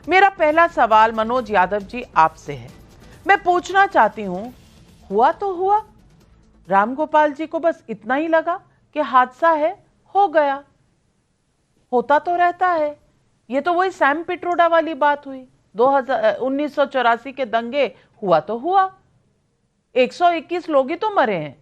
मेरा पहला सवाल मनोज यादव जी आपसे है। मैं पूछना चाहती हूं, हुआ तो हुआ, रामगोपाल जी को बस इतना ही लगा कि हादसा है, हो गया, होता तो रहता है। ये तो वही सैम पिट्रोडा वाली बात हुई। 1984 के दंगे, हुआ तो हुआ, 121 लोग ही तो मरे हैं,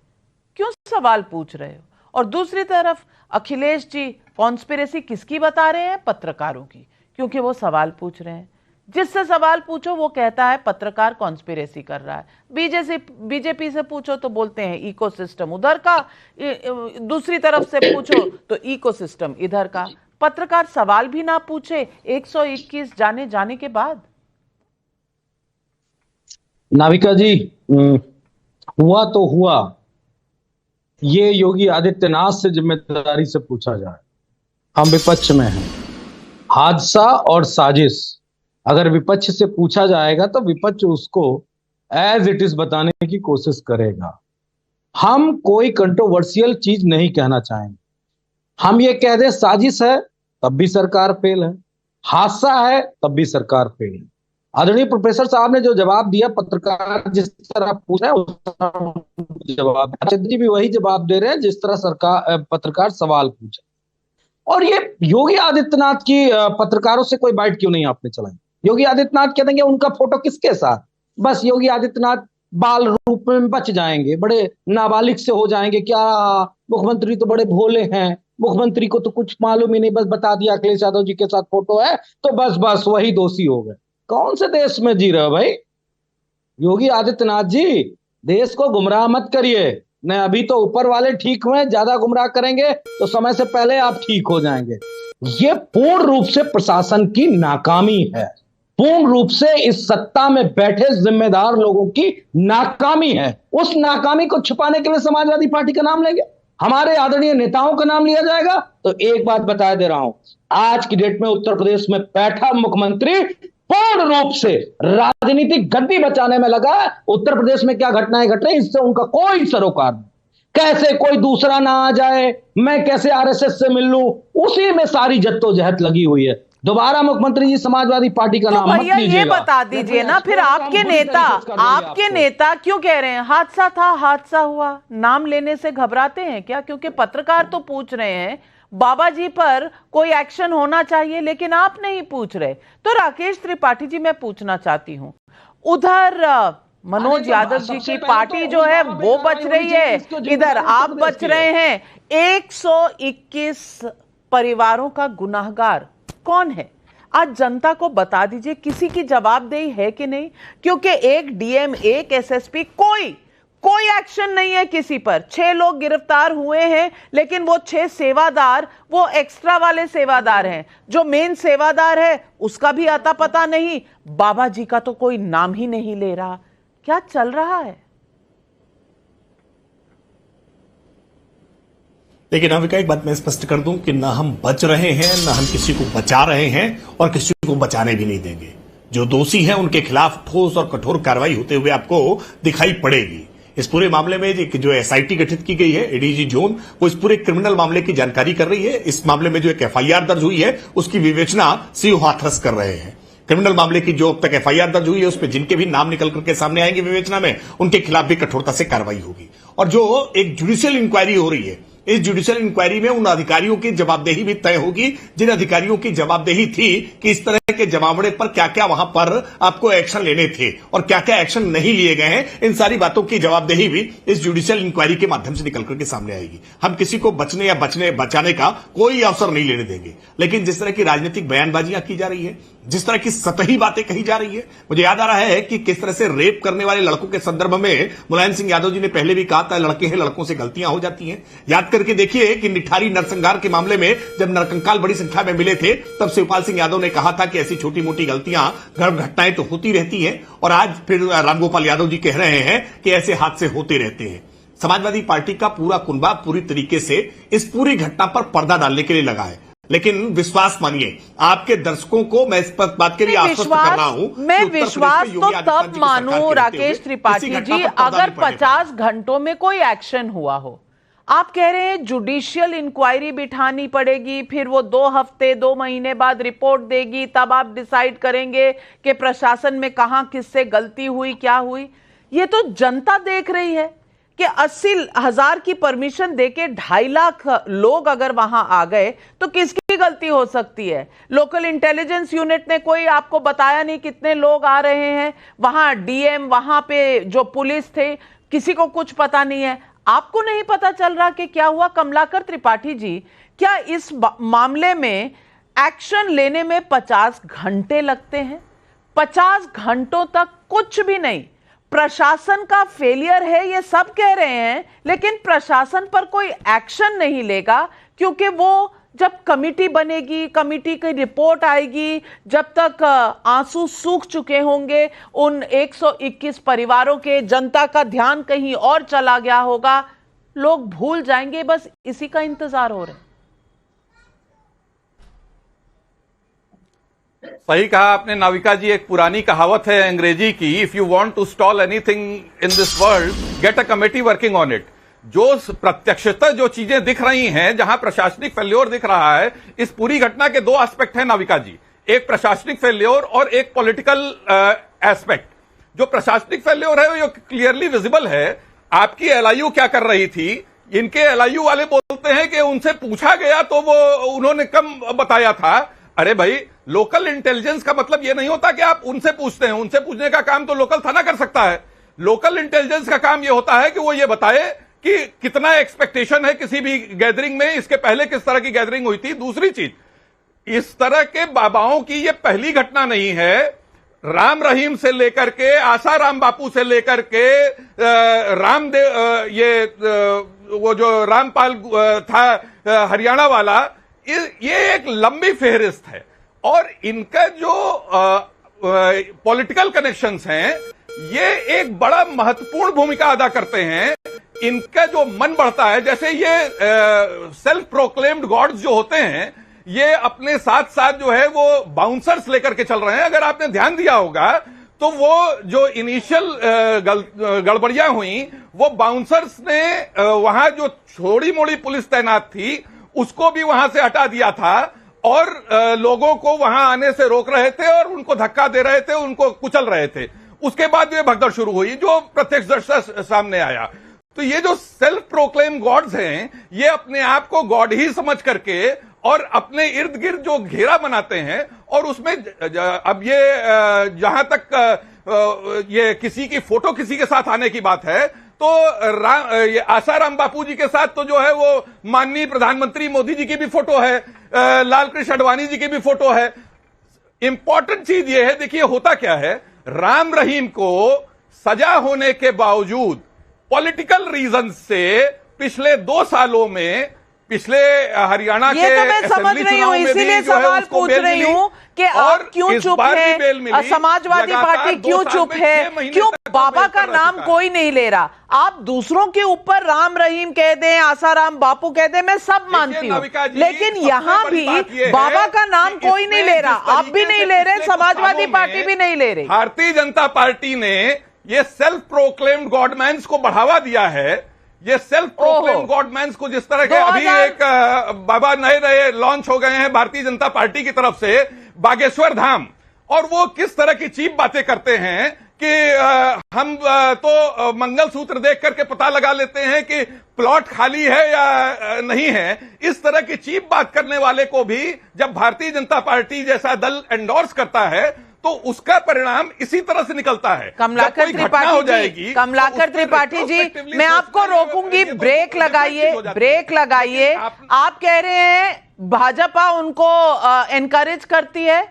क्यों सवाल पूछ रहे हो? और दूसरी तरफ अखिलेश जी कॉन्स्पिरेसी किसकी बता रहे हैं? पत्रकारों की, क्योंकि वो सवाल पूछ रहे हैं। जिससे सवाल पूछो वो कहता है पत्रकार कॉन्स्पिरेसी कर रहा है। बीजेपी से पूछो तो बोलते हैं इकोसिस्टम उधर का, दूसरी तरफ से पूछो तो इकोसिस्टम इधर का। पत्रकार सवाल भी ना पूछे 121 जाने के बाद। नाविका जी, हुआ तो हुआ, ये योगी आदित्यनाथ से जिम्मेदारी से पूछा जाए। हम विपक्ष में हैं। हादसा और साजिश अगर विपक्ष से पूछा जाएगा तो विपक्ष उसको एज इट इज बताने की कोशिश करेगा। हम कोई कंट्रोवर्शियल चीज नहीं कहना चाहेंगे। हम ये कह दें साजिश है तब भी सरकार फेल है, हादसा है तब भी सरकार फेल है। आदरणीय प्रोफेसर साहब ने जो जवाब दिया, पत्रकार जिस तरह पूछ रहे हैं उस तरह जवाब जी भी वही जवाब दे रहे हैं जिस तरह सरकार पत्रकार सवाल पूछे। और ये योगी आदित्यनाथ की पत्रकारों से कोई बाइट क्यों नहीं आपने चलाई? योगी आदित्यनाथ कह देंगे उनका फोटो किसके साथ? बस योगी आदित्यनाथ बाल रूप में बच जाएंगे, बड़े नाबालिग से हो जाएंगे। क्या मुख्यमंत्री तो बड़े भोले हैं, मुख्यमंत्री को तो कुछ मालूम ही नहीं, बस बता दिया अखिलेश यादव जी के साथ फोटो है तो बस वही दोषी हो गए। कौन से देश में जी रहे हो भाई? योगी आदित्यनाथ जी, देश को गुमराह मत करिए। नहीं, अभी तो ऊपर वाले ठीक हुए, ज्यादा गुमराह करेंगे तो समय से पहले आप ठीक हो जाएंगे। ये पूर्ण रूप से प्रशासन की नाकामी है, पूर्ण रूप से इस सत्ता में बैठे जिम्मेदार लोगों की नाकामी है। उस नाकामी को छुपाने के लिए समाजवादी पार्टी का नाम लेंगे, हमारे आदरणीय नेताओं का नाम लिया जाएगा। तो एक बात बता दे रहा हूं, आज की डेट में उत्तर प्रदेश में बैठा मुख्यमंत्री पूर्ण रूप से राजनीतिक गद्दी बचाने में लगा है। उत्तर प्रदेश में क्या घटनाएं घट रही इससे उनका कोई सरोकार नहीं। कैसे कोई दूसरा ना आ जाए, मैं कैसे आरएसएस से मिल लूं, उसी में सारी जद्दोजहद लगी हुई है। दोबारा मुख्यमंत्री जी समाजवादी पार्टी का नाम मत लीजिएगा। ये बता दीजिए ना फिर, आपके नेता क्यों कह रहे हैं हादसा था, हादसा हुआ? नाम लेने से घबराते हैं क्या? क्योंकि पत्रकार तो पूछ रहे हैं बाबा जी पर कोई एक्शन होना चाहिए, लेकिन आप नहीं पूछ रहे। तो राकेश त्रिपाठी जी, मैं पूछना चाहती हूं, उधर मनोज यादव जी की पार्टी जो है वो बच रही है, इधर आप बच रहे हैं। 121 परिवारों का गुनाहगार कौन है? आज जनता को बता दीजिए, किसी की जवाबदेही है कि नहीं? क्योंकि एक डीएम, एक एसएसपी, कोई एक्शन नहीं है किसी पर। 6 लोग गिरफ्तार हुए हैं, लेकिन वो 6 सेवादार, वो एक्स्ट्रा वाले सेवादार हैं। जो मेन सेवादार है उसका भी आता पता नहीं, बाबा जी का तो कोई नाम ही नहीं ले रहा। क्या चल रहा है? लेकिन अभी एक बात मैं स्पष्ट कर दूं कि ना हम बच रहे हैं, ना हम किसी को बचा रहे हैं और किसी को बचाने भी नहीं देंगे। जो दोषी हैं उनके खिलाफ ठोस और कठोर कार्रवाई होते हुए आपको दिखाई पड़ेगी। इस पूरे मामले में जो एसआईटी गठित की गई है, एडीजी जोन, वो इस पूरे क्रिमिनल मामले की जानकारी कर रही है। इस मामले में जो एक एफआईआर दर्ज हुई है उसकी विवेचना सीओ हाथरस कर रहे हैं। क्रिमिनल मामले की जो अब तक एफआईआर दर्ज हुई है उसमें जिनके भी नाम निकल करके सामने आएंगे विवेचना में, उनके खिलाफ भी कठोरता से कार्रवाई होगी। और जो एक जुडिशियल इंक्वायरी हो रही है, इस जुडिशियल इंक्वायरी में उन अधिकारियों की जवाबदेही भी तय होगी जिन अधिकारियों की जवाबदेही थी कि इस तरह के जमावड़े पर क्या क्या वहां पर आपको एक्शन लेने थे और क्या क्या एक्शन नहीं लिए गए हैं। इन सारी बातों की जवाबदेही भी इस जुडिशियल इंक्वायरी के माध्यम से निकल करके सामने आएगी। हम किसी को बचने या बचाने का कोई अवसर नहीं लेने देंगे। लेकिन जिस तरह की राजनीतिक बयानबाजियां की जा रही है, जिस तरह की सतही बातें कही जा रही है, मुझे याद आ रहा है कि किस तरह से रेप करने वाले लड़कों के संदर्भ में मुलायम सिंह यादव जी ने पहले भी कहा था, लड़के हैं, लड़कों से गलतियां हो जाती हैं। याद करके देखिए कि निठारी नरसंहार के मामले में जब नरकंकाल बड़ी संख्या में मिले थे, तब शिवपाल सिंह यादव ने कहा था कि ऐसी छोटी मोटी गलतियां, गर्भ घटनाएं तो होती रहती हैं। और आज फिर रामगोपाल यादव जी कह रहे हैं कि ऐसे हादसे होते रहते हैं। समाजवादी पार्टी का पूरा कुनबा पूरी तरीके से इस पूरी घटना पर पर्दा डालने के लिए लगा है। लेकिन विश्वास मानिए, आपके दर्शकों को मैं इस बात के लिए आश्वस्त कर रहा हूं, मैं विश्वास तो तब मानूं राकेश त्रिपाठी जी, अगर 50 घंटों में कोई एक्शन हुआ हो। आप कह रहे हैं जुडिशियल इंक्वायरी बिठानी पड़ेगी, फिर वो 2 हफ्ते 2 महीने बाद रिपोर्ट देगी, तब आप डिसाइड करेंगे कि प्रशासन में कहां किससे गलती हुई, क्या हुई। ये तो जनता देख रही है कि 80,000 की परमिशन देके 2.5 लाख लोग अगर वहां आ गए तो किसकी गलती हो सकती है? लोकल इंटेलिजेंस यूनिट ने कोई आपको बताया नहीं कितने लोग आ रहे हैं, वहां डीएम, वहां पे जो पुलिस थे, किसी को कुछ पता नहीं है। आपको नहीं पता चल रहा कि क्या हुआ? कमलाकर त्रिपाठी जी, क्या इस मामले में एक्शन लेने में 50 घंटे लगते हैं? 50 घंटों तक कुछ भी नहीं, प्रशासन का फेलियर है ये सब कह रहे हैं, लेकिन प्रशासन पर कोई एक्शन नहीं लेगा, क्योंकि वो जब कमिटी बनेगी, कमिटी की रिपोर्ट आएगी, जब तक आंसू सूख चुके होंगे उन 121 परिवारों के, जनता का ध्यान कहीं और चला गया होगा, लोग भूल जाएंगे। बस इसी का इंतजार हो रहा है। सही कहा आपने नाविका जी। एक पुरानी कहावत है अंग्रेजी की, if you want to stall anything in this world get a committee working on it. जो प्रत्यक्षतः जो चीजें दिख रही हैं, जहां प्रशासनिक फेल्योर दिख रहा है, इस पूरी घटना के 2 एस्पेक्ट हैं नाविका जी, एक प्रशासनिक फेल्योर और एक पॉलिटिकल एस्पेक्ट। जो प्रशासनिक फेल्योर है वो क्लियरली विजिबल है। आपकी एलआईयू क्या कर रही थी? इनके एलआईयू वाले बोलते हैं कि उनसे पूछा गया तो वो उन्होंने कम बताया था। अरे भाई, लोकल इंटेलिजेंस का मतलब यह नहीं होता कि आप उनसे पूछते हैं, उनसे पूछने का काम तो लोकल थाना कर सकता है। लोकल इंटेलिजेंस का काम यह होता है कि वो ये बताए कि कितना एक्सपेक्टेशन है किसी भी गैदरिंग में, इसके पहले किस तरह की गैदरिंग हुई थी। दूसरी चीज, इस तरह के बाबाओं की ये पहली घटना नहीं है। राम रहीम से लेकर के, आसाराम बापू से लेकर के, रामदेव, वो जो रामपाल था हरियाणा वाला, ये एक लंबी फेहरिस्त है। और इनका जो पॉलिटिकल कनेक्शंस हैं, ये एक बड़ा महत्वपूर्ण भूमिका अदा करते हैं। इनका जो मन बढ़ता है, जैसे ये सेल्फ प्रोक्लेम्ड गॉड्स जो होते हैं, ये अपने साथ साथ जो है वो बाउंसर्स लेकर के चल रहे हैं। अगर आपने ध्यान दिया होगा तो वो जो इनिशियल गड़बड़ियां हुई, वो बाउंसर्स ने वहां जो छोड़ी मोड़ी पुलिस तैनात थी उसको भी वहां से हटा दिया था, और लोगों को वहां आने से रोक रहे थे और उनको धक्का दे रहे थे, उनको कुचल रहे थे। उसके बाद ये भगदड़ शुरू हुई जो प्रत्यक्ष दर्शन सामने आया। तो ये जो सेल्फ प्रोक्लेम गॉड्स हैं, ये अपने आप को गॉड ही समझ करके और अपने इर्द गिर्द जो घेरा बनाते हैं, और उसमें अब ये जहां तक ये किसी की फोटो किसी के साथ आने की बात है, तो ये आसाराम बापू जी के साथ तो जो है वो माननीय प्रधानमंत्री मोदी जी की भी फोटो है, लाल कृष्ण आडवाणी जी की भी फोटो है। इंपॉर्टेंट चीज ये है, देखिए होता क्या है, राम रहीम को सजा होने के बावजूद पॉलिटिकल रीजन से पिछले 2 सालों में, पिछले हरियाणा के तो मैं समझ रही हूँ, इसीलिए सवाल पूछ रही हूँ कि आप क्यों चुप हैं, समाजवादी पार्टी क्यों चुप है, क्यों बाबा का नाम कोई नहीं ले रहा? आप दूसरों के ऊपर राम रहीम कह दें, आसाराम बापू कह दें, मैं सब मानती हूँ, लेकिन यहाँ भी बाबा का नाम कोई नहीं ले रहा। आप भी नहीं ले रहे, समाजवादी पार्टी भी नहीं ले रही। भारतीय जनता पार्टी ने ये सेल्फ प्रोक्लेम्ड गॉडमैन्स को बढ़ावा दिया है। ये सेल्फ प्रोक्लेम्ड गॉडमैन्स को, जिस तरह के अभी एक बाबा नए लॉन्च हो गए हैं भारतीय जनता पार्टी की तरफ से, बागेश्वर धाम, और वो किस तरह की चीप बातें करते हैं कि हम तो मंगलसूत्र देख करके पता लगा लेते हैं कि प्लॉट खाली है या नहीं है। इस तरह की चीप बात करने वाले को भी जब भारतीय जनता पार्टी जैसा दल एंडोर्स करता है तो उसका परिणाम इसी तरह से निकलता है। कमलाकर त्रिपाठी जी, मैं आपको रोकूंगी, ब्रेक लगाइए। आप कह रहे हैं भाजपा उनको एनकरेज करती है।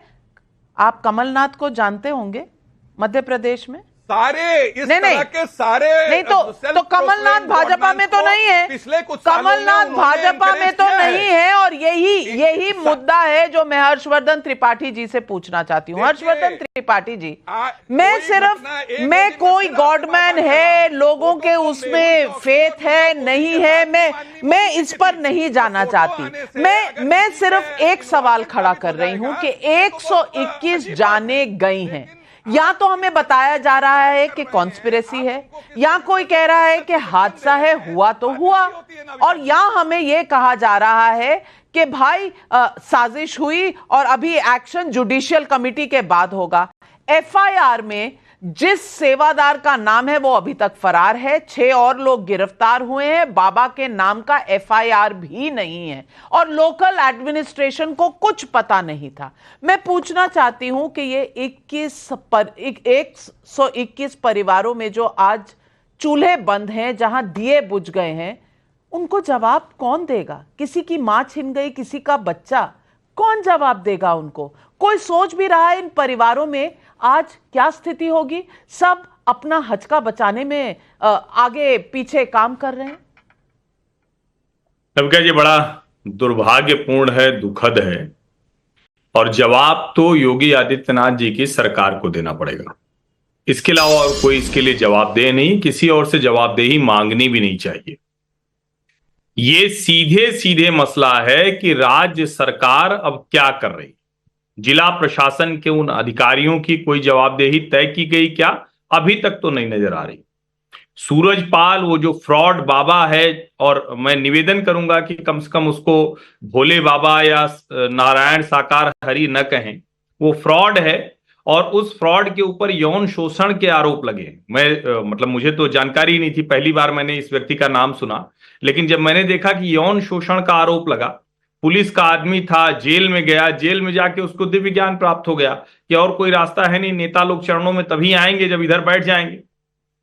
आप कमलनाथ को जानते होंगे मध्य प्रदेश में? सारे इस तरह के सारे नहीं तो कमलनाथ भाजपा में तो नहीं है, पिछले कुछ कमलनाथ भाजपा में तो नहीं है। और यही मुद्दा है जो मैं हर्षवर्धन त्रिपाठी जी से पूछना चाहती हूँ। हर्षवर्धन त्रिपाठी जी, मैं कोई गॉडमैन है, लोगों के उसमें फेथ है नहीं है, मैं इस पर नहीं जाना चाहती। मैं सिर्फ एक सवाल खड़ा कर रही हूं कि 121 जाने गई हैं, या तो हमें बताया जा रहा है कि कॉन्स्पिरेसी है, या कोई कह रहा है कि हादसा है, हुआ तो हुआ, और या हमें यह कहा जा रहा है कि भाई साजिश हुई और अभी एक्शन जुडिशियल कमिटी के बाद होगा। एफआईआर में जिस सेवादार का नाम है वो अभी तक फरार है, 6 और लोग गिरफ्तार हुए हैं, बाबा के नाम का एफआईआर भी नहीं है और लोकल एडमिनिस्ट्रेशन को कुछ पता नहीं था। मैं पूछना चाहती हूं कि ये 121 परिवारों में जो आज चूल्हे बंद हैं, जहां दिए बुझ गए हैं, उनको जवाब कौन देगा? किसी की मां छिन गई, किसी का बच्चा, कौन जवाब देगा उनको? कोई सोच भी रहा है इन परिवारों में आज क्या स्थिति होगी? सब अपना हचका बचाने में आगे पीछे काम कर रहे हैं। नविका जी, बड़ा दुर्भाग्यपूर्ण है, दुखद है, और जवाब तो योगी आदित्यनाथ जी की सरकार को देना पड़ेगा। इसके अलावा और कोई इसके लिए जवाबदेह नहीं, किसी और से जवाबदेही मांगनी भी नहीं चाहिए। ये सीधे सीधे मसला है कि राज्य सरकार अब क्या कर रही, जिला प्रशासन के उन अधिकारियों की कोई जवाबदेही तय की गई क्या? अभी तक तो नहीं नजर आ रही। सूरजपाल वो जो फ्रॉड बाबा है, और मैं निवेदन करूंगा कि कम से कम उसको भोले बाबा या नारायण साकार हरि न कहें, वो फ्रॉड है और उस फ्रॉड के ऊपर यौन शोषण के आरोप लगे। मतलब मुझे तो जानकारी नहीं थी, पहली बार मैंने इस व्यक्ति का नाम सुना, लेकिन जब मैंने देखा कि यौन शोषण का आरोप लगा, पुलिस का आदमी था, जेल में गया, जेल में जाके उसको दिव्य ज्ञान प्राप्त हो गया कि और कोई रास्ता है नहीं, नेता लोग चरणों में तभी आएंगे जब इधर बैठ जाएंगे।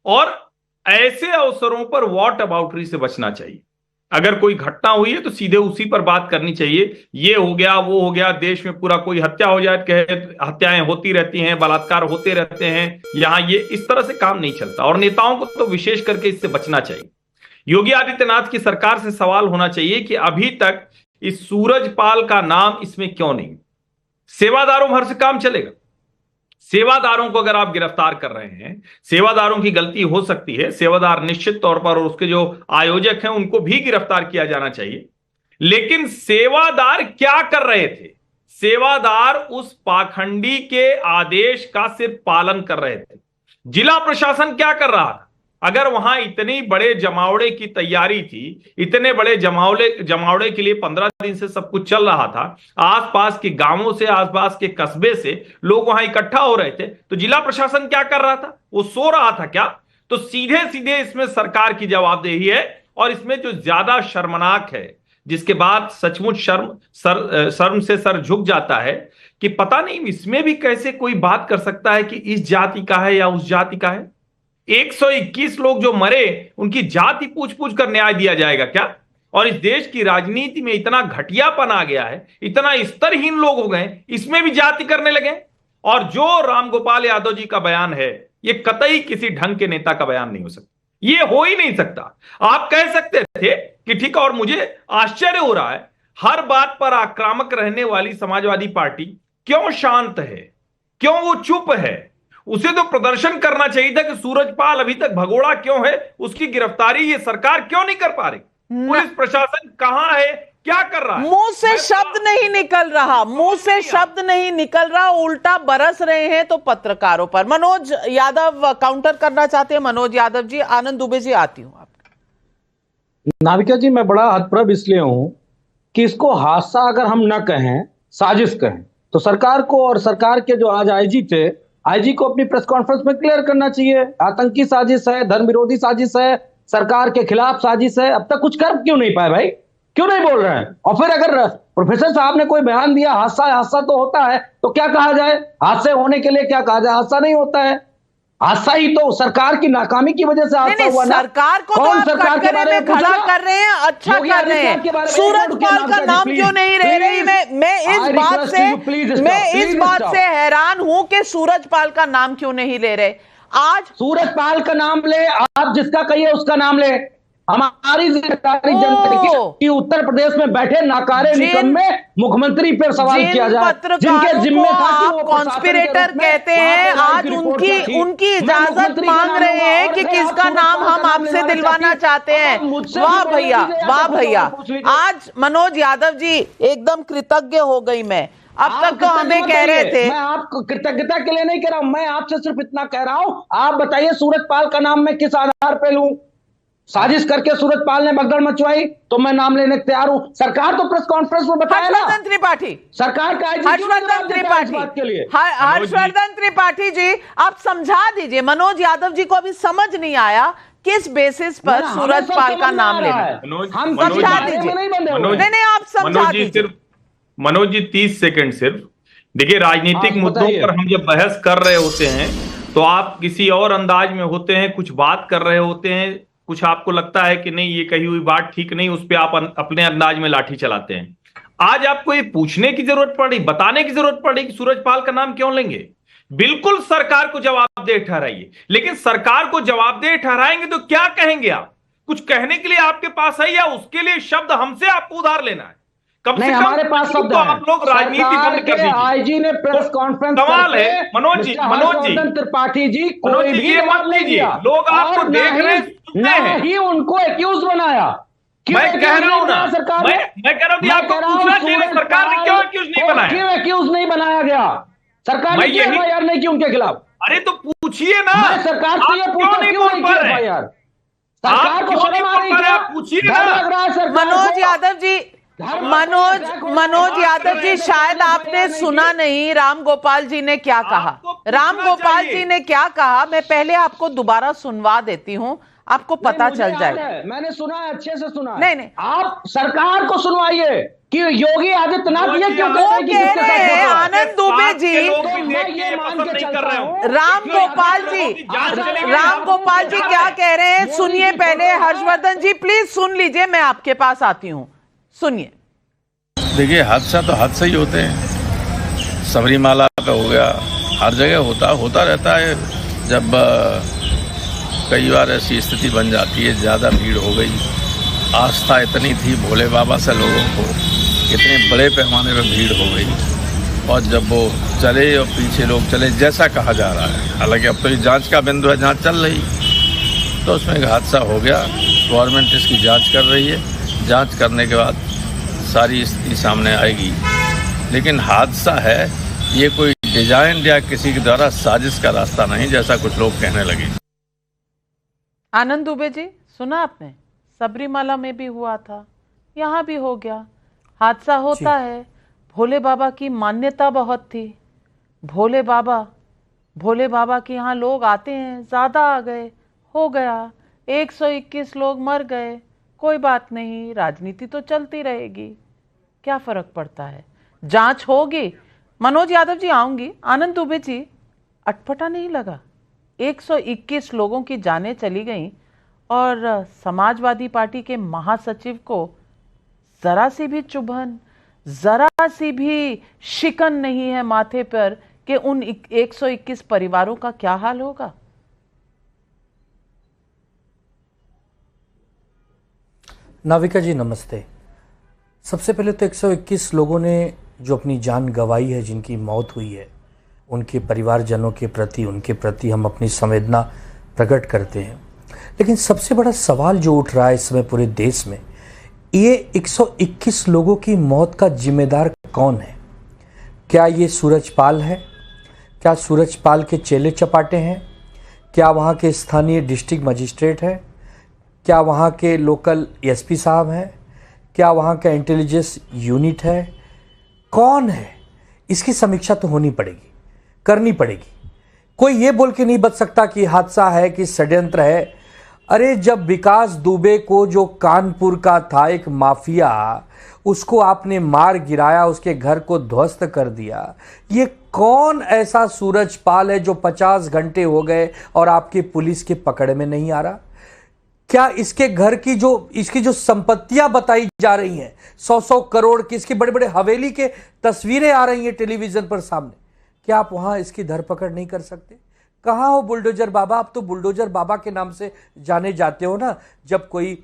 और ऐसे अवसरों पर वॉट अबाउटरी से बचना चाहिए। अगर कोई घटना हुई है तो सीधे उसी पर बात करनी चाहिए। ये हो गया, वो हो गया, देश में पूरा कोई हत्या हो जाए, कहे हत्याएं होती रहती हैं, बलात्कार होते रहते हैं, यहां ये इस तरह से काम नहीं चलता, और नेताओं को तो विशेष करके इससे बचना चाहिए। योगी आदित्यनाथ की सरकार से सवाल होना चाहिए कि अभी तक इस सूरजपाल का नाम इसमें क्यों नहीं? सेवादारों भर से काम चलेगा। सेवादारों को अगर आप गिरफ्तार कर रहे हैं, सेवादारों की गलती हो सकती है, सेवादार निश्चित तौर पर, और उसके जो आयोजक हैं उनको भी गिरफ्तार किया जाना चाहिए। लेकिन सेवादार क्या कर रहे थे? सेवादार उस पाखंडी के आदेश का सिर्फ पालन कर रहे थे। जिला प्रशासन क्या कर रहा था? अगर वहां इतनी बड़े जमावड़े की तैयारी थी, इतने बड़े जमावड़े के लिए 15 दिन से सब कुछ चल रहा था, आसपास के गांवों से, आसपास के कस्बे से लोग वहां इकट्ठा हो रहे थे, तो जिला प्रशासन क्या कर रहा था? वो सो रहा था क्या? तो सीधे सीधे इसमें सरकार की जवाबदेही है। और इसमें जो ज्यादा शर्मनाक है, जिसके बाद सचमुच शर्म से सर झुक जाता है, कि पता नहीं इसमें भी कैसे कोई बात कर सकता है कि इस जाति का है या उस जाति का है। 121 लोग जो मरे, उनकी जाति पूछ पूछ कर न्याय दिया जाएगा क्या? और इस देश की राजनीति में इतना घटियापन आ गया है, इतना स्तरहीन लोग हो गए, इसमें भी जाति करने लगे। और जो रामगोपाल यादव जी का बयान है, ये कतई किसी ढंग के नेता का बयान नहीं हो सकता, ये हो ही नहीं सकता। आप कह सकते थे कि ठीक है, और मुझे आश्चर्य हो रहा है, हर बात पर आक्रामक रहने वाली समाजवादी पार्टी क्यों शांत है, क्यों वो चुप है? उसे तो प्रदर्शन करना चाहिए था कि सूरजपाल अभी तक भगोड़ा क्यों है, उसकी गिरफ्तारी ये सरकार क्यों नहीं कर पा रही? पुलिस प्रशासन कहां है, क्या कर रहा है? मुंह से शब्द नहीं निकल रहा, मुंह से शब्द नहीं निकल रहा, उल्टा बरस रहे हैं तो पत्रकारों पर। मनोज यादव काउंटर करना चाहते हैं। मनोज यादव जी, आनंद दुबे जी, आती हूं आपके। नाविका जी, मैं बड़ा हतप्रभ इसलिए हूं कि इसको हादसा अगर हम न कहें, साजिश कहें, तो सरकार को और सरकार के जो आज आईजी थे, आईजी को अपनी प्रेस कॉन्फ्रेंस में क्लियर करना चाहिए। आतंकी साजिश है, धर्म विरोधी साजिश है, सरकार के खिलाफ साजिश है। अब तक कुछ कर क्यों नहीं पाए भाई? क्यों नहीं बोल रहे हैं? और फिर अगर प्रोफेसर साहब ने कोई बयान दिया हादसा तो होता है, तो क्या कहा जाए? हादसे होने के लिए क्या कहा जाए? हादसा नहीं होता है, हादसा ही तो सरकार की नाकामी की वजह से हादसा हुआ ना। सरकार को तो आप कटघरे में खड़ा कर रहे हैं, अच्छा कर रहे हैं। सूरजपाल का नाम क्यों नहीं ले रही? मैं इस बात से हैरान हूं कि सूरजपाल का नाम क्यों नहीं ले रहे। आज सूरजपाल का नाम ले, आप जिसका कहिए उसका नाम ले। हमारी जिम्मेदारी जनता की उत्तर प्रदेश में बैठे नाकारे निकम्मे मुख्यमंत्री पर सवाल किया जाए, जिनके जिम्मे था कि वो कॉन्स्पिरेटर कहते हैं, आज उनकी इजाजत मांग रहे हैं कि किसका नाम हम आपसे दिलवाना चाहते हैं। वाह भैया, वाह भैया। आज मनोज यादव जी, एकदम कृतज्ञ हो गई मैं। अब तक तो हमें कह रहे थे। मैं आपको कृतज्ञता के लिए नहीं कह रहा हूं, मैं आपसे सिर्फ इतना कह रहा हूं, आप बताइए सूरजपाल का नाम मैं किस आधार पे लूं? साजिश करके सूरजपाल ने भगदड़ मचवाई तो मैं नाम लेने तैयार हूं। सरकार तो प्रेस कॉन्फ्रेंस में बताया ना, हर्षवर्धन त्रिपाठी, सरकार का हर्षवर्धन त्रिपाठी, हर्षवर्धन त्रिपाठी जी आप समझा दीजिए, मनोज यादव जी को अभी समझ नहीं आया किस बेसिस पर सूरजपाल का नाम लेना। हम समझा दीजिए। नहीं आप समझा दीजिए। मनोज जी 30 सेकंड सिर्फ। देखिए, राजनीतिक मुद्दों पर हम जब बहस कर रहे होते हैं तो आप किसी और अंदाज में होते हैं, कुछ बात कर रहे होते हैं, कुछ आपको लगता है कि नहीं ये कही हुई बात ठीक नहीं, उस पर आप अपने अंदाज में लाठी चलाते हैं। आज आपको ये पूछने की जरूरत पड़ी, बताने की जरूरत पड़ी कि सूरजपाल का नाम क्यों लेंगे। बिल्कुल सरकार को जवाबदेह ठहराइए, लेकिन सरकार को जवाबदेह ठहराएंगे तो क्या कहेंगे आप? कुछ कहने के लिए आपके पास है या उसके लिए शब्द हमसे आपको उधार लेना है? कम से कम हमारे पास शब्द तो आप लोग राजनीति बंद कर दीजिए। आईजी ने प्रेस कॉन्फ्रेंस सवाल है मनोज जी त्रिपाठी जी कोई भी ये मत कीजिए, लोग आपको देख रहे हैं, सुनते हैं, ही उनको एक्यूज बनाया। मैं कह रहा हूं ना, सरकार मैं कह रहा हूं कि आपको पूछना चाहिए सरकार ने क्यों एक्यूज नहीं बनाया, क्यों एक्यूज नहीं बनाया गया, सरकार ने क्यों एफआईआर नहीं की उनके खिलाफ? अरे तो पूछिए ना, मैं सरकार से ये पूछा क्यों नहीं की एफआईआर? सरकार को शर्म आ रही है, पूछिए डर लग रहा है सरकार मनोज यादव जी, मनोज यादव जी शायद आपने सुना नहीं राम गोपाल जी ने क्या कहा। राम गोपाल जी ने क्या कहा मैं पहले आपको दोबारा सुनवा देती हूं, आपको पता चल जाएगा। मैंने सुना है, अच्छे से सुना है। नहीं आप सरकार को सुनवाइए कि योगी आदित्यनाथ ये क्यों कह रहे हैं आनंद दुबे जी, ये मान के चल रहा हूं। राम गोपाल जी क्या कह रहे हैं सुनिए पहले। हर्षवर्धन जी प्लीज सुन लीजिए, मैं आपके पास आती हूं, सुनिए। देखिए, हादसा तो हादसा ही होते हैं, सबरीमाला का हो गया, हर जगह होता रहता है। जब कई बार ऐसी स्थिति बन जाती है, ज़्यादा भीड़ हो गई, आस्था इतनी थी भोले बाबा से लोगों को, इतने बड़े पैमाने पर भीड़ हो गई, और जब वो चले और पीछे लोग चले जैसा कहा जा रहा है, हालांकि अब तो ये जांच का बिंदु है, जांच चल रही, तो उसमें एक हादसा हो गया। गवर्नमेंट इसकी जांच कर रही है, जांच करने के बाद सारी स्थिति सामने आएगी। लेकिन हादसा है, ये कोई डिजाइन या किसी के द्वारा साजिश का रास्ता नहीं, जैसा कुछ लोग कहने लगे। आनंद दुबे जी सुना आपने, सबरीमाला में भी हुआ था, यहाँ भी हो गया, हादसा होता है। भोले बाबा की मान्यता बहुत थी, भोले बाबा के यहाँ लोग आते हैं, ज्यादा आ गए, हो गया, 121 लोग मर गए, कोई बात नहीं, राजनीति तो चलती रहेगी, क्या फर्क पड़ता है, जांच होगी। मनोज यादव जी आऊंगी। आनंद दुबे जी अटपटा नहीं लगा, 121 लोगों की जानें चली गईं और समाजवादी पार्टी के महासचिव को जरा सी भी चुभन, जरा सी भी शिकन नहीं है माथे पर कि उन 121 परिवारों का क्या हाल होगा? नाविका जी नमस्ते। सबसे पहले तो 121 लोगों ने जो अपनी जान गंवाई है, जिनकी मौत हुई है, उनके परिवारजनों के प्रति, उनके प्रति हम अपनी संवेदना प्रकट करते हैं। लेकिन सबसे बड़ा सवाल जो उठ रहा है इस समय पूरे देश में, ये 121 लोगों की मौत का जिम्मेदार कौन है? क्या ये सूरजपाल है? क्या सूरजपाल के चेले चपाटे हैं? क्या वहाँ के स्थानीय डिस्ट्रिक्ट मजिस्ट्रेट है? क्या वहाँ के लोकल एसपी साहब हैं? क्या वहाँ का इंटेलिजेंस यूनिट है? कौन है? इसकी समीक्षा तो होनी पड़ेगी, करनी पड़ेगी। कोई ये बोल के नहीं बच सकता कि हादसा है, कि षड्यंत्र है। अरे जब विकास दुबे को, जो कानपुर का था एक माफिया, उसको आपने मार गिराया, उसके घर को ध्वस्त कर दिया, ये कौन ऐसा सूरजपाल है जो 50 घंटे हो गए और आपकी पुलिस के पकड़ में नहीं आ रहा? क्या इसके घर की इसकी जो संपत्तियां बताई जा रही हैं, 100-100 करोड़ की, इसकी बड़े बड़े हवेली के तस्वीरें आ रही हैं टेलीविजन पर सामने, क्या आप वहां इसकी धरपकड़ नहीं कर सकते? कहां हो बुलडोजर बाबा? आप तो बुलडोजर बाबा के नाम से जाने जाते हो ना। जब कोई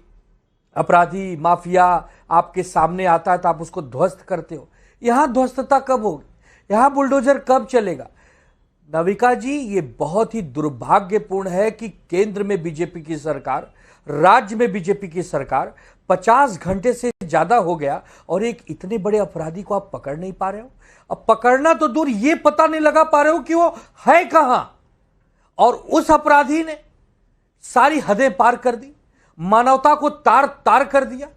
अपराधी, माफिया आपके सामने आता है तो आप उसको ध्वस्त करते हो। यहां ध्वस्तता कब होगी? यहां बुलडोजर कब चलेगा? नाविका जी, ये बहुत ही दुर्भाग्यपूर्ण है कि केंद्र में बीजेपी की सरकार, राज्य में बीजेपी की सरकार 50 घंटे से ज्यादा हो गया और एक इतने बड़े अपराधी को आप पकड़ नहीं पा रहे हो। अब पकड़ना तो दूर, ये पता नहीं लगा पा रहे हो कि वो है कहां। और उस अपराधी ने सारी हदें पार कर दी, मानवता को तार तार कर दिया।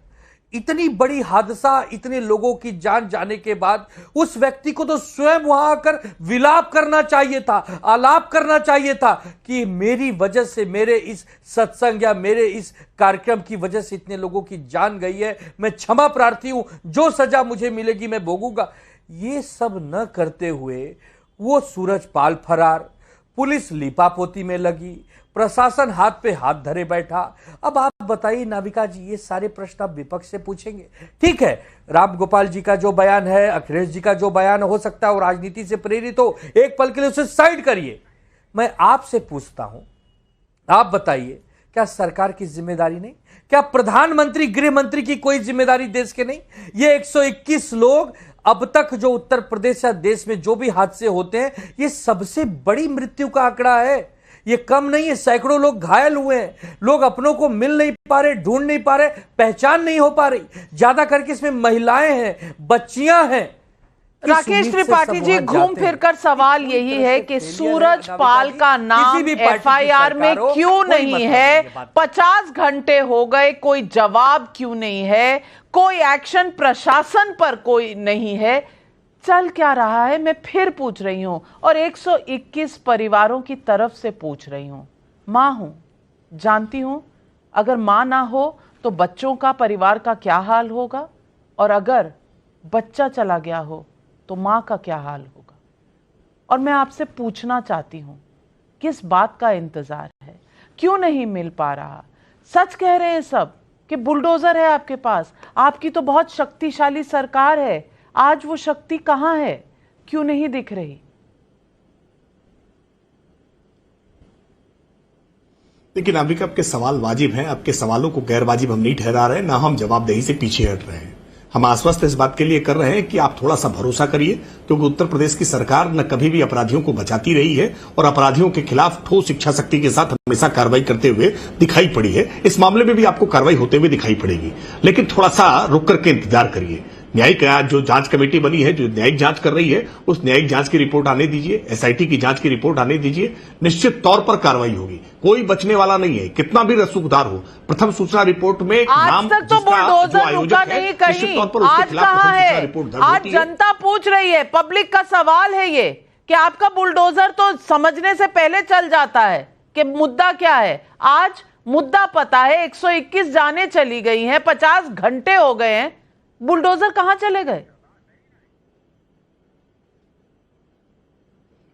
इतनी बड़ी हादसा, इतने लोगों की जान जाने के बाद उस व्यक्ति को तो स्वयं वहां आकर विलाप करना चाहिए था, आलाप करना चाहिए था कि मेरी वजह से, मेरे इस सत्संग या मेरे इस कार्यक्रम की वजह से इतने लोगों की जान गई है, मैं क्षमा प्रार्थी हूं, जो सजा मुझे मिलेगी मैं भोगूंगा। ये सब न करते हुए वो सूरजपाल फरार, पुलिस लीपापोती में लगी, प्रशासन हाथ पे हाथ धरे बैठा। अब आप बताइए नाविका जी, ये सारे प्रश्न आप विपक्ष से पूछेंगे। ठीक है, राम गोपाल जी का जो बयान है, अखिलेश जी का जो बयान हो सकता है वो राजनीति से प्रेरित हो, एक पल के लिए उसे साइड करिए। मैं आपसे पूछता हूं, आप बताइए, क्या सरकार की जिम्मेदारी नहीं? क्या प्रधानमंत्री, गृह मंत्री की कोई जिम्मेदारी देश के नहीं? ये 121 लोग अब तक जो उत्तर प्रदेश या देश में जो भी हादसे होते हैं, ये सबसे बड़ी मृत्यु का आंकड़ा है, ये कम नहीं है। सैकड़ों लोग घायल हुए हैं, लोग अपनों को मिल नहीं पा रहे, ढूंढ नहीं पा रहे, पहचान नहीं हो पा रही। ज्यादा करके इसमें महिलाएं हैं, बच्चियां हैं। राकेश त्रिपाठी जी, घूम फिरकर सवाल यही है कि सूरजपाल का नाम एफआईआर में क्यों नहीं है? 50 घंटे हो गए, कोई जवाब क्यों नहीं है? कोई एक्शन प्रशासन पर कोई नहीं है? चल क्या रहा है, मैं फिर पूछ रही हूं, और 121 परिवारों की तरफ से पूछ रही हूं। मां हूं, जानती हूं, अगर मां ना हो तो बच्चों का, परिवार का क्या हाल होगा, और अगर बच्चा चला गया हो तो मां का क्या हाल होगा। और मैं आपसे पूछना चाहती हूं, किस बात का इंतजार है? क्यों नहीं मिल पा रहा? सच कह रहे हैं सब कि बुलडोजर है आपके पास, आपकी तो बहुत शक्तिशाली सरकार है, आज वो शक्ति कहां है? क्यों नहीं दिख रही? लेकिन नाविक, आपके सवाल वाजिब हैं, आपके सवालों को गैर वाजिब हम नहीं ठहरा रहे, ना हम जवाबदेही से पीछे हट रहे हैं। हम आश्वस्त इस बात के लिए कर रहे हैं कि आप थोड़ा सा भरोसा करिए, क्योंकि उत्तर प्रदेश की सरकार न कभी भी अपराधियों को बचाती रही है और अपराधियों के खिलाफ ठोस इच्छा शक्ति के साथ हमेशा कार्रवाई करते हुए दिखाई पड़ी है। इस मामले में भी आपको कार्रवाई होते हुए दिखाई पड़ेगी, लेकिन थोड़ा सा रुक करके इंतजार करिए। न्यायिक जो जांच कमेटी बनी है, जो न्यायिक जांच कर रही है, उस न्यायिक जांच की रिपोर्ट आने दीजिए, एसआईटी की जांच की रिपोर्ट आने दीजिए। निश्चित तौर पर कार्रवाई होगी, कोई बचने वाला नहीं है, कितना भी रसूखदार हो। प्रथम सूचना रिपोर्ट में नाम आज तक तो बुलडोजर रुका नहीं कहीं, आज कहां है? आज जनता पूछ रही है, पब्लिक का सवाल है ये कि आपका बुलडोजर तो समझने से पहले चल जाता है कि मुद्दा क्या है। आज मुद्दा पता है, 121 जानें चली गई हैं, 50 घंटे हो गए हैं, बुलडोजर कहां चले गए?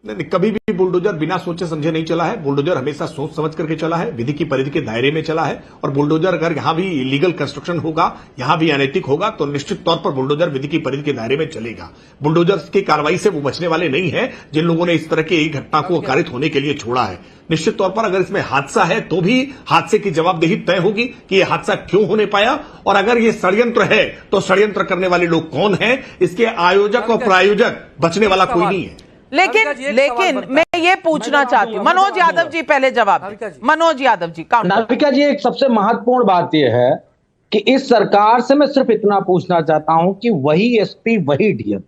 नहीं, कभी भी बुलडोजर बिना सोचे समझे नहीं चला है। बुलडोजर हमेशा सोच समझ करके चला है, विधि की परिधि के दायरे में चला है। और बुलडोजर अगर यहां भी इलीगल कंस्ट्रक्शन होगा, यहां भी अनैतिक होगा, तो निश्चित तौर पर बुलडोजर विधि की परिधि के दायरे में चलेगा। बुलडोजर की कार्रवाई से वो बचने वाले नहीं है जिन लोगों ने इस तरह की घटना को कारित होने के लिए छोड़ा है। निश्चित तौर पर अगर इसमें हादसा है तो भी हादसे की जवाबदेही तय होगी कि यह हादसा क्यों होने पाया, और अगर यह षड्यंत्र है तो षड्यंत्र करने वाले लोग कौन हैं, इसके आयोजक और प्रायोजक बचने वाला कोई नहीं है। लेकिन मैं ये पूछना चाहती हूँ, मनोज यादव जी पहले जवाब। मनोज यादव जी, नाविका जी, एक सबसे महत्वपूर्ण बात यह है कि इस सरकार से मैं सिर्फ इतना पूछना चाहता हूं कि वही एसपी, वही डीएम,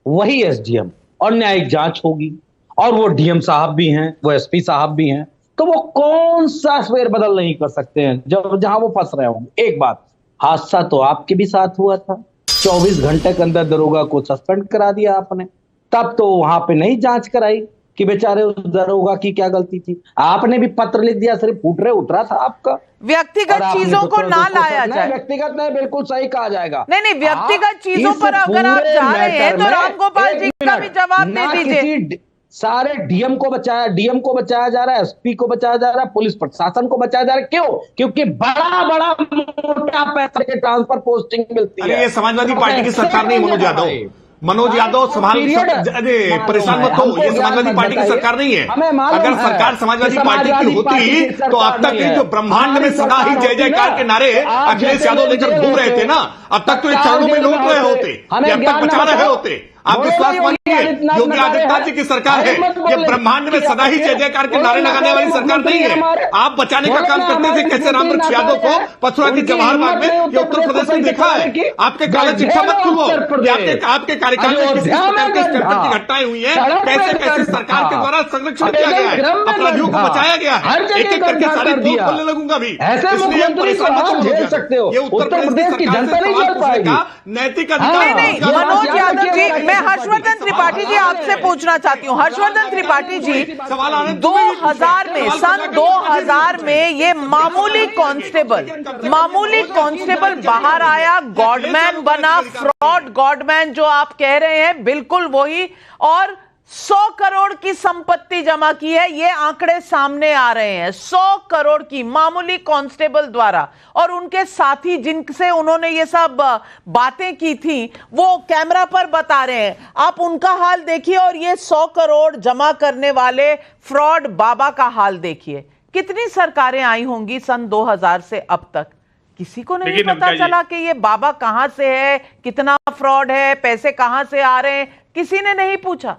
वही एसडीएम, और न्यायिक जांच होगी, और वो डीएम साहब भी हैं, वो एसपी साहब भी हैं, तो वो कौन सा फेरबदल नहीं कर सकते हैं जब जहां वो फंस रहे होंगे। एक बात, हादसा तो आपके भी साथ हुआ था, 24 घंटे के अंदर दरोगा को सस्पेंड करा दिया आपने, तब तो वहां पे नहीं जांच कराई कि बेचारे उस दरोगा की क्या गलती थी। आपने भी पत्र लिख दिया, सिर्फ फूट उतरा था आपका। व्यक्तिगत चीजों को ना लाया जाए। व्यक्तिगत नहीं, बिल्कुल सही कहा जाएगा। नहीं, व्यक्तिगत चीजों पर अगर आप जा रहे हैं तो राम गोपाल जी का भी जवाब दे दीजिए। सारे डीएम को बचाया जा रहा है, एसपी को बचाया जा रहा है, पुलिस प्रशासन को बचाया जा रहा है। क्यों? क्योंकि बड़ा मोटा पैसा के ट्रांसफर पोस्टिंग मिलती है। ये समाजवादी पार्टी की सरकार नहीं, मनोज यादव परेशान मत हो, ये समाजवादी पार्टी की सरकार नहीं है। अगर सरकार समाजवादी पार्टी की होती तो अब तक जो ब्रह्मांड में सदा ही जय जयकार के नारे अखिलेश यादव लेकर घूम रहे थे ना, अब तक तो ये चरणों में लौट रहे होते, अब तक बचा रहे होते। आप विश्वास मानिए योगी आदित्यनाथ जी की सरकार है। ये ब्रह्मांड में सदा ही जय जयकार के नारे लगाने वाली सरकार नहीं है। आप बचाने का काम करते थे कैसे रामवृक्ष यादव को पथुआ के जवाहर बाग में, ये उत्तर प्रदेश में देखा है। आपके काला चिट्ठा मत खुलो, आपके कार्यकाल में किस प्रकार के स्तर तक की घटनाएं हुई है, कैसे कैसे सरकार के द्वारा संरक्षण किया गया है, अपराधियों को बचाया गया है। एक एक करके सारी पोल खोलने लगूंगा भी, इसलिए परेशान मत हो सकते हो। ये उत्तर प्रदेश की जनता नहीं चल पाएगी। नैतिक अधिकार नहीं, मनोज यादव जी, मैं हर्षवर्धन त्रिपाठी जी आपसे पूछना चाहती हूँ। हर्षवर्धन त्रिपाठी जी, 2000 में, सन 2000 में ये मामूली कांस्टेबल बाहर आया, गॉडमैन बना, फ्रॉड गॉडमैन जो आप कह रहे हैं बिल्कुल वही, और 100 करोड़ की संपत्ति जमा की है। ये आंकड़े सामने आ रहे हैं, 100 करोड़ की मामूली कांस्टेबल द्वारा, और उनके साथी जिनसे उन्होंने ये सब बातें की थी वो कैमरा पर बता रहे हैं। आप उनका हाल देखिए और ये 100 करोड़ जमा करने वाले फ्रॉड बाबा का हाल देखिए। कितनी सरकारें आई होंगी सन 2000 से अब तक, किसी को नहीं पता चला कि ये बाबा कहां से है, कितना फ्रॉड है, पैसे कहां से आ रहे हैं, किसी ने नहीं पूछा।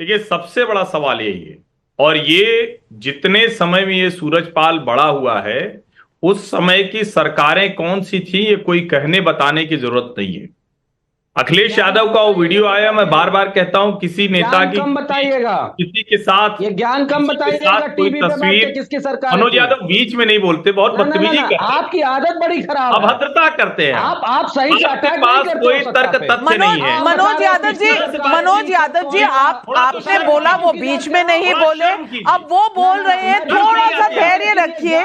देखिए, सबसे बड़ा सवाल यही है, और ये जितने समय में ये सूरजपाल बड़ा हुआ है उस समय की सरकारें कौन सी थी ये कोई कहने बताने की जरूरत नहीं है। अखिलेश यादव का वो वीडियो आया, मैं बार बार कहता हूं, किसी नेता की बताइएगा, किसी के साथ ये ज्ञान कम बताइएगा, कोई तस्वीर, किसकी सरकार। मनोज यादव बीच में नहीं बोलते, बहुत बदतमीजी करते हैं, आपकी आदत बड़ी खराब, अभद्रता करते हैं आप सही से आपके पास कोई तर्क तथ्य नहीं है। मनोज यादव जी आपने बोला वो बीच में नहीं बोले, अब वो बोल रहे हैं, थोड़ा सा धैर्य रखिए,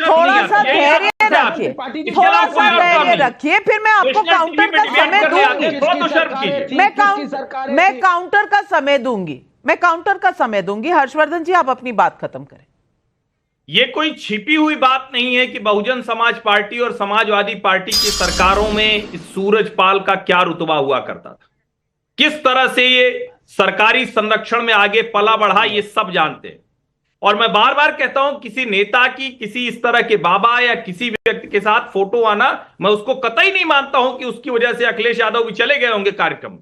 थोड़ा सा धैर्य रखिए, थोड़ा सा धैर्य रखिए, फिर मैं आपको काउंटर का समय दूंगी, मैं काउंटर का समय दूंगी। हर्षवर्धन जी, आप अपनी बात खत्म करें। ये कोई छिपी हुई बात नहीं है कि बहुजन समाज पार्टी और समाजवादी पार्टी की सरकारों में इस सूरजपाल का क्या रुतबा हुआ करता था, किस तरह से ये सरकारी संरक्षण में आगे पला बढ़ा, ये सब जानते हैं। और मैं बार बार कहता हूं, किसी नेता की किसी इस तरह के बाबा या किसी व्यक्ति के साथ फोटो आना, मैं उसको कतई नहीं मानता हूं कि उसकी वजह से अखिलेश यादव भी चले गए होंगे कार्यक्रम।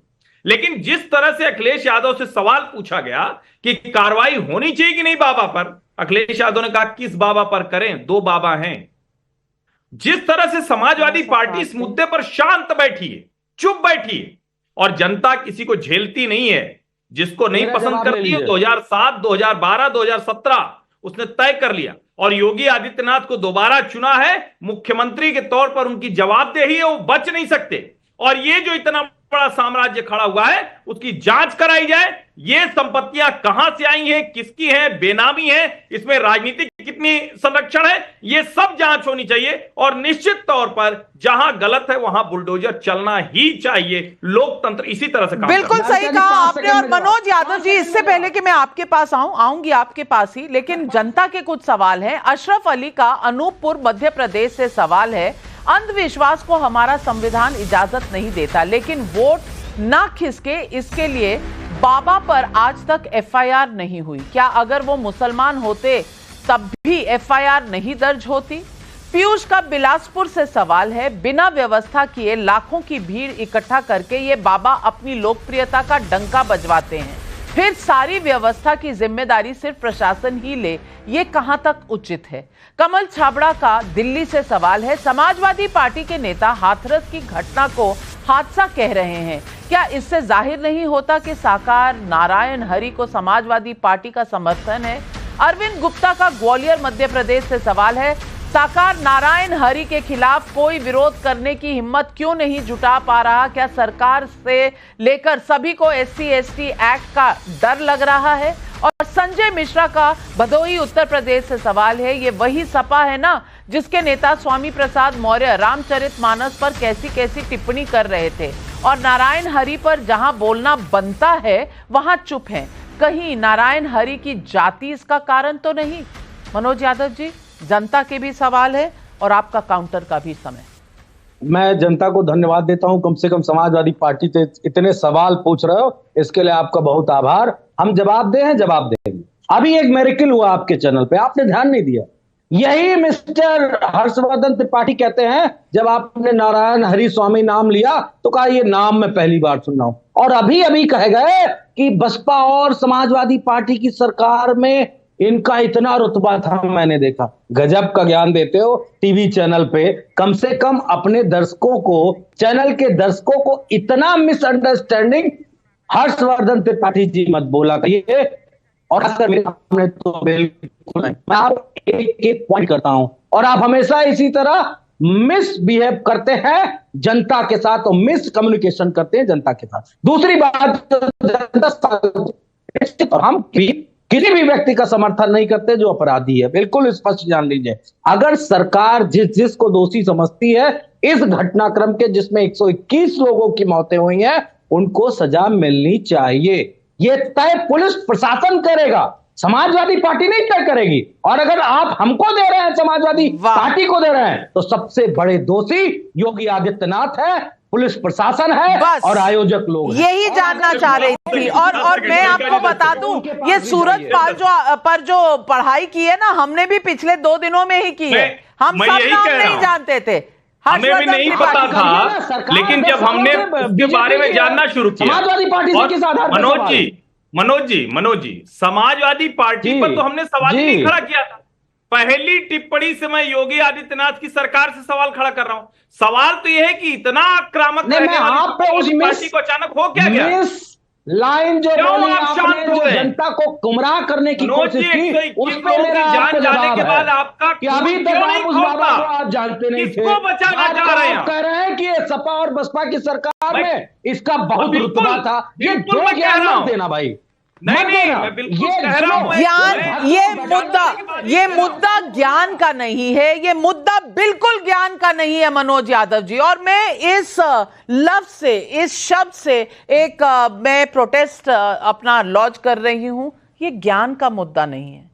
लेकिन जिस तरह से अखिलेश यादव से सवाल पूछा गया कि कार्रवाई होनी चाहिए कि नहीं बाबा पर, अखिलेश यादव ने कहा किस बाबा पर करें, 2 बाबा हैं। जिस तरह से समाजवादी पार्टी इस मुद्दे पर शांत बैठी है, चुप बैठी है, और जनता किसी को झेलती नहीं है, जिसको नहीं पसंद करती है 2007, 2012, 2017 उसने तय कर लिया, और योगी आदित्यनाथ को दोबारा चुना है मुख्यमंत्री के तौर पर। उनकी जवाबदेही है, वो बच नहीं सकते। और ये जो इतना बड़ा साम्राज्य खड़ा हुआ है उसकी जांच कराई जाए, ये संपत्तियां कहां से आई हैं, किसकी हैं, बेनामी है, इसमें राजनीतिक कितनी संरक्षण है, ये सब जांच होनी चाहिए। और निश्चित तौर पर जहां गलत है वहां बुलडोजर चलना ही चाहिए। लोकतंत्र इसी तरह से काम बिल्कुल सही कहा आपने। और मनोज यादव जी, इससे पहले कि मैं आपके पास आऊंगी आपके पास ही, लेकिन जनता के कुछ सवाल हैं। अशरफ अली का अनूपपुर मध्य प्रदेश से सवाल है, अंधविश्वास को हमारा संविधान इजाजत नहीं देता, लेकिन वोट ना खिसके इसके लिए बाबा पर आज तक एफआईआर नहीं हुई। क्या अगर वो मुसलमान होते तब भी एफआईआर नहीं दर्ज होती? पीयूष का बिलासपुर से सवाल है, बिना व्यवस्था किए लाखों की भीड़ इकट्ठा करके ये बाबा अपनी लोकप्रियता का डंका बजवाते हैं, फिर सारी व्यवस्था की जिम्मेदारी सिर्फ प्रशासन ही ले, ये कहां तक उचित है? कमल छाबड़ा का दिल्ली से सवाल है, समाजवादी पार्टी के नेता हाथरस की घटना को हादसा कह रहे हैं, क्या इससे जाहिर नहीं होता कि साकार नारायण हरि को समाजवादी पार्टी का समर्थन है? अरविंद गुप्ता का ग्वालियर मध्य प्रदेश से सवाल है, साकार नारायण हरि के खिलाफ कोई विरोध करने की हिम्मत क्यों नहीं जुटा पा रहा? क्या सरकार से लेकर सभी को SC/ST एक्ट का डर लग रहा है? और संजय मिश्रा का भदोही उत्तर प्रदेश से सवाल है, ये वही सपा है ना जिसके नेता स्वामी प्रसाद मौर्य रामचरितमानस पर कैसी कैसी टिप्पणी कर रहे थे, और नारायण हरि पर जहां बोलना बनता है वहां चुप हैं। कहीं नारायण हरि की जाति इसका कारण तो नहीं? मनोज यादव जी, जनता के भी सवाल है और आपका काउंटर का भी समय। मैं जनता को धन्यवाद देता हूं, कम से कम समाजवादी पार्टी से इतने सवाल पूछ रहे हो, इसके लिए आपका बहुत आभार। हम जवाब देंगे। अभी एक मेरेकल हुआ आपके चैनल पे, आपने ध्यान नहीं दिया। यही मिस्टर हर्षवर्धन त्रिपाठी कहते हैं, जब आपने नारायण हरि स्वामी नाम लिया तो कहा ये नाम मैं पहली बार सुन रहा हूं, और अभी अभी कह गए कि बसपा और समाजवादी पार्टी की सरकार में इनका इतना रुतबा था, मैंने देखा। गजब का ज्ञान देते हो टीवी चैनल पे। कम से कम अपने दर्शकों को, चैनल के दर्शकों को इतना मिसअंडरस्टैंडिंग हर्षवर्धन त्रिपाठी जी मत बोला करिए। और मेरे सामने तो बिल्कुल नहीं, मैं आप एक एक पॉइंट करता हूं और आप हमेशा इसी तरह मिसबिहेव करते हैं जनता के साथ और मिस कम्युनिकेशन करते हैं जनता के साथ। दूसरी बात, और हम किसी भी व्यक्ति का समर्थन नहीं करते जो अपराधी है, बिल्कुल स्पष्ट जान लीजिए। अगर सरकार जिसको दोषी समझती है इस घटनाक्रम के जिसमें 121 लोगों की मौतें हुई हैं, उनको सजा मिलनी चाहिए। ये तय पुलिस प्रशासन करेगा, समाजवादी पार्टी नहीं तय करेगी। और अगर आप हमको दे रहे हैं, समाजवादी पार्टी को दे रहे हैं, तो सबसे बड़े दोषी योगी आदित्यनाथ है, पुलिस प्रशासन है और आयोजक लोग हैं। यही जानना चाह रही थी। और मैं आपको बता दूं, ये सूरज पाल पर जो पढ़ाई की है ना, हमने भी पिछले 2 दिनों में ही की है। हम सब नाम नहीं जानते थे, हमें भी नहीं पता था, लेकिन जब हमने उसके बारे में जानना शुरू किया, समाजवादी पार्टी से किस आधार पर? मनोज जी, समाजवादी पार्टी पर तो हमने सवाल ही नहीं खड़ा किया था। पहली टिप्पणी से मैं योगी आदित्यनाथ की सरकार से सवाल खड़ा कर रहा हूं। सवाल तो यह है कि इतना आक्रामक पार्टी को अचानक हो क्या गया? लाइन जो बोली आपने, जो जनता को गुमराह करने की कोशिश की, उस पे मेरा जान जाने के बाद आपका कि अभी तक आप उस बाबा को आप जानते नहीं थे। किसको बचाना चाह रहे हैं? कह रहे हैं कि ये सपा और बसपा की सरकार में इसका बहुत रुतबा था। ये दो ज्ञान मत देना भाई, नहीं, मैं बिल्कुल कह रहा हूं। ज्ञान, ये मुद्दा ज्ञान का नहीं है, ये मुद्दा बिल्कुल ज्ञान का नहीं है मनोज यादव जी। और मैं इस लफ्ज से, इस शब्द से एक मैं प्रोटेस्ट अपना लॉन्च कर रही हूं। ये ज्ञान का मुद्दा नहीं है,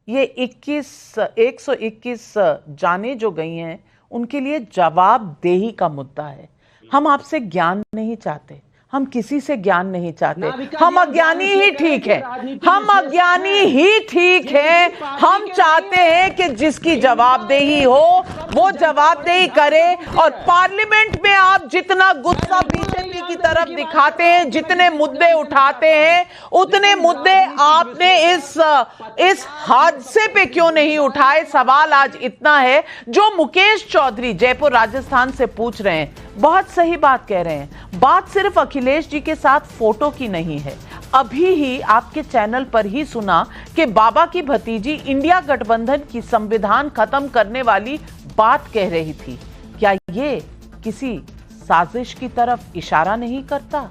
ये 121 जाने जो गई हैं उनके लिए जवाबदेही का मुद्दा है। हम आपसे ज्ञान नहीं चाहते, हम किसी से ज्ञान नहीं चाहते, हम अज्ञानी ही ठीक है, हम अज्ञानी ही ठीक है। हम चाहते हैं कि जिसकी जवाबदेही हो वो जवाबदेही करे। और पार्लियामेंट में आप जितना गुस्सा बीजेपी की तरफ दिखाते हैं, जितने मुद्दे उठाते हैं, उतने मुद्दे आपने इस हादसे पे क्यों नहीं उठाए? सवाल आज इतना है। जो मुकेश चौधरी जयपुर राजस्थान से पूछ रहे हैं, बहुत सही बात कह रहे हैं। बात सिर्फ अखिलेश जी के साथ फोटो की नहीं है। अभी ही आपके चैनल पर ही सुना कि बाबा की भतीजी इंडिया गठबंधन की संविधान खत्म करने वाली बात कह रही थी। क्या ये किसी साजिश की तरफ इशारा नहीं करता?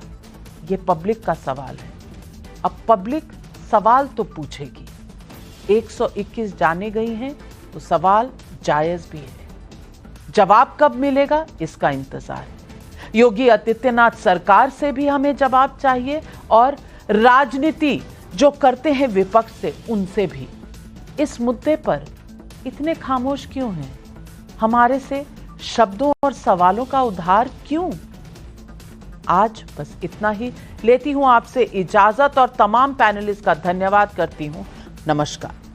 ये पब्लिक का सवाल है। अब पब्लिक सवाल तो पूछेगी। 121 जाने गई हैं तो सवाल जायज भी है। जवाब कब मिलेगा इसका इंतजार है। योगी आदित्यनाथ सरकार से भी हमें जवाब चाहिए और राजनीति जो करते हैं विपक्ष से उनसे भी। इस मुद्दे पर इतने खामोश क्यों हैं? हमारे से शब्दों और सवालों का उधार क्यों? आज बस इतना ही। लेती हूं आपसे इजाजत और तमाम पैनलिस्ट का धन्यवाद करती हूं। नमस्कार।